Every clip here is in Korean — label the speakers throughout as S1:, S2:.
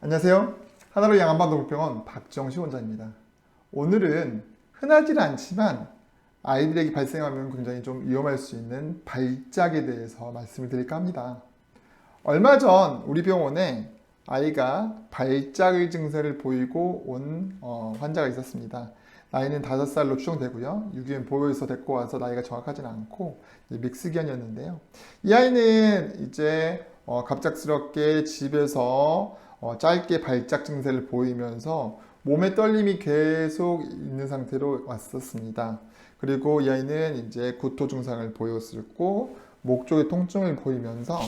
S1: 안녕하세요. 하나로 양안반동물병원 박정식 원장입니다. 오늘은 흔하지는 않지만 아이들에게 발생하면 굉장히 좀 위험할 수 있는 발작에 대해서 말씀을 드릴까 합니다. 얼마 전 우리 병원에 아이가 발작 증세를 보이고 온 환자가 있었습니다. 나이는 5살로 추정되고요. 유기견 보호해서 데리고 와서 나이가 정확하지는 않고 믹스견이었는데요. 이 아이는 이제 갑작스럽게 집에서 짧게 발작 증세를 보이면서 몸의 떨림이 계속 있는 상태로 왔었습니다. 그리고 이 아이는 이제 구토 증상을 보였었고 목 쪽에 통증을 보이면서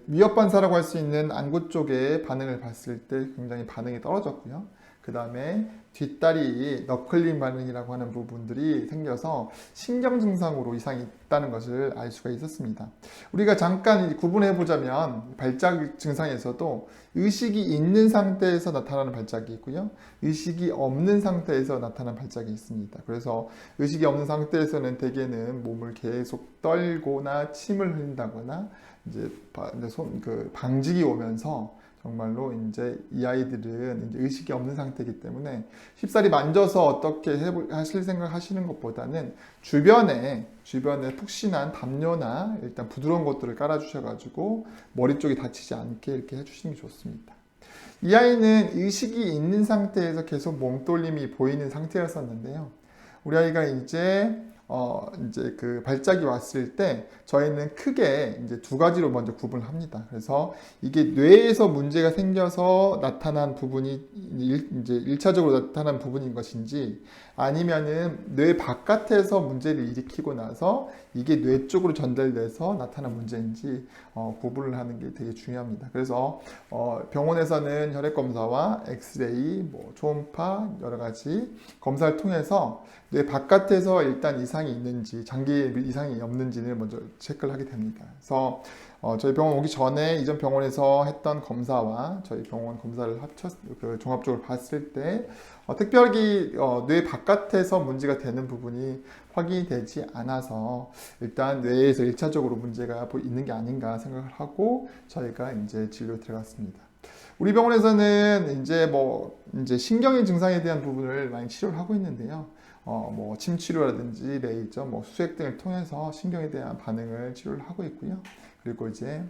S1: 위협 반사라고 할 수 있는 안구 쪽의 반응을 봤을 때 굉장히 반응이 떨어졌고요. 그 다음에 뒷다리 너클링 반응이라고 하는 부분들이 생겨서 신경 증상으로 이상이 있다는 것을 알 수가 있었습니다. 우리가 잠깐 구분해 보자면 발작 증상에서도 의식이 있는 상태에서 나타나는 발작이 있고요. 의식이 없는 상태에서 나타나는 발작이 있습니다. 그래서 의식이 없는 상태에서는 대개는 몸을 계속 떨거나 침을 흘린다거나 이제 방직이 오면서 정말로 이제 이 아이들은 이제 의식이 없는 상태이기 때문에 쉽사리 만져서 어떻게 하실 생각 하시는 것보다는 주변에 푹신한 담요나 일단 부드러운 것들을 깔아 주셔가지고 머리 쪽이 다치지 않게 이렇게 해주시는 게 좋습니다. 이 아이는 의식이 있는 상태에서 계속 몸떨림이 보이는 상태였었는데요. 우리 아이가 이제 그 발작이 왔을 때 저희는 크게 이제 두 가지로 먼저 구분을 합니다. 그래서 이게 뇌에서 문제가 생겨서 나타난 부분이 이제 1차적으로 나타난 부분인 것인지 아니면은 뇌 바깥에서 문제를 일으키고 나서 이게 뇌 쪽으로 전달돼서 나타난 문제인지 구분을 하는 게 되게 중요합니다. 그래서 병원에서는 혈액 검사와 엑스레이, 초음파 여러 가지 검사를 통해서 뇌 바깥에서 일단 이상이 있는지 장기에 이상이 없는지를 먼저 체크를 하게 됩니다. 그래서 저희 병원 오기 전에 이전 병원에서 했던 검사와 저희 병원 검사를 종합적으로 봤을 때 특별히 뇌 바깥에서 문제가 되는 부분이 확인이 되지 않아서 일단 뇌에서 1차적으로 문제가 있는 게 아닌가 생각을 하고 저희가 이제 진료에 들어갔습니다. 우리 병원에서는 이제 신경의 증상에 대한 부분을 많이 치료를 하고 있는데요. 침 치료라든지 레이저, 수액 등을 통해서 신경에 대한 반응을 치료를 하고 있고요. 그리고 이제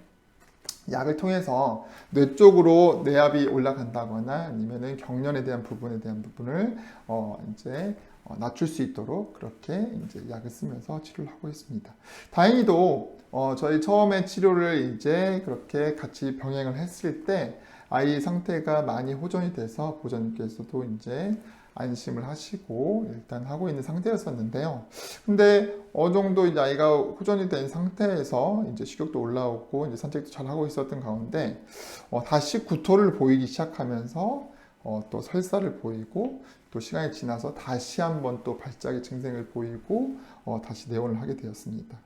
S1: 약을 통해서 뇌 쪽으로 뇌압이 올라간다거나 아니면은 경련에 대한 부분을 이제 낮출 수 있도록 그렇게 이제 약을 쓰면서 치료를 하고 있습니다. 다행히도 저희 처음에 치료를 이제 그렇게 같이 병행을 했을 때 아이 상태가 많이 호전이 돼서 보호자님께서도 이제 안심을 하시고 일단 하고 있는 상태였었는데요. 근데 어느 정도 이제 아이가 호전이 된 상태에서 이제 식욕도 올라오고 이제 산책도 잘 하고 있었던 가운데 다시 구토를 보이기 시작하면서 또 설사를 보이고 또 시간이 지나서 다시 한번 또 발작의 증상을 보이고 다시 내원을 하게 되었습니다.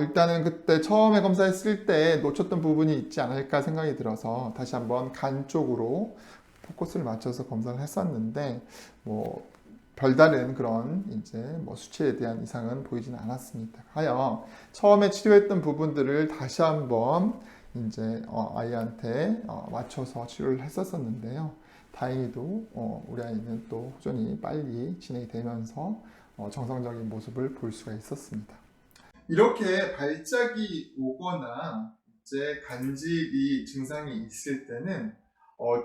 S1: 일단은 그때 처음에 검사했을 때 놓쳤던 부분이 있지 않을까 생각이 들어서 다시 한번 간 쪽으로 포커스를 맞춰서 검사를 했었는데 별다른 그런 이제 수치에 대한 이상은 보이지는 않았습니다. 하여 처음에 치료했던 부분들을 다시 한번 이제 아이한테 맞춰서 치료를 했었는데요. 다행히도 우리 아이는 또 호전이 빨리 진행이 되면서 정상적인 모습을 볼 수가 있었습니다. 이렇게 발작이 오거나 이제 간질이 증상이 있을 때는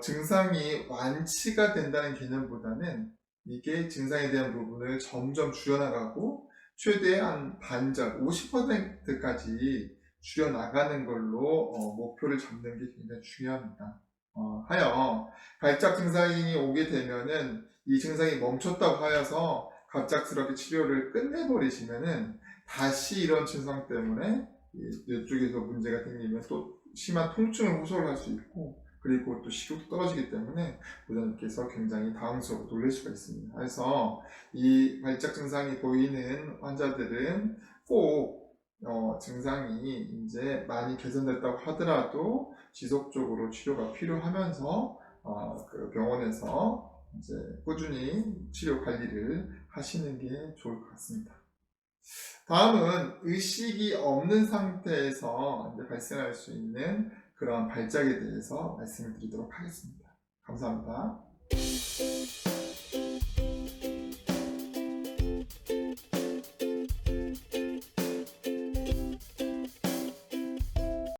S1: 증상이 완치가 된다는 개념보다는 이게 증상에 대한 부분을 점점 줄여나가고 최대한 반절 50%까지 줄여나가는 걸로 목표를 잡는 게 굉장히 중요합니다. 하여 발작 증상이 오게 되면은 이 증상이 멈췄다고 하여서 갑작스럽게 치료를 끝내버리시면은 다시 이런 증상 때문에 이쪽에서 문제가 생기면 또 심한 통증을 호소를 할 수 있고 그리고 또 식욕도 떨어지기 때문에 보호자님께서 굉장히 당황스럽고 놀랄 수가 있습니다. 그래서 이 발작 증상이 보이는 환자들은 꼭 증상이 이제 많이 개선됐다고 하더라도 지속적으로 치료가 필요하면서 그 병원에서 이제 꾸준히 치료 관리를 하시는 게 좋을 것 같습니다. 다음은 의식이 없는 상태에서 이제 발생할 수 있는 그런 발작에 대해서 말씀을 드리도록 하겠습니다. 감사합니다.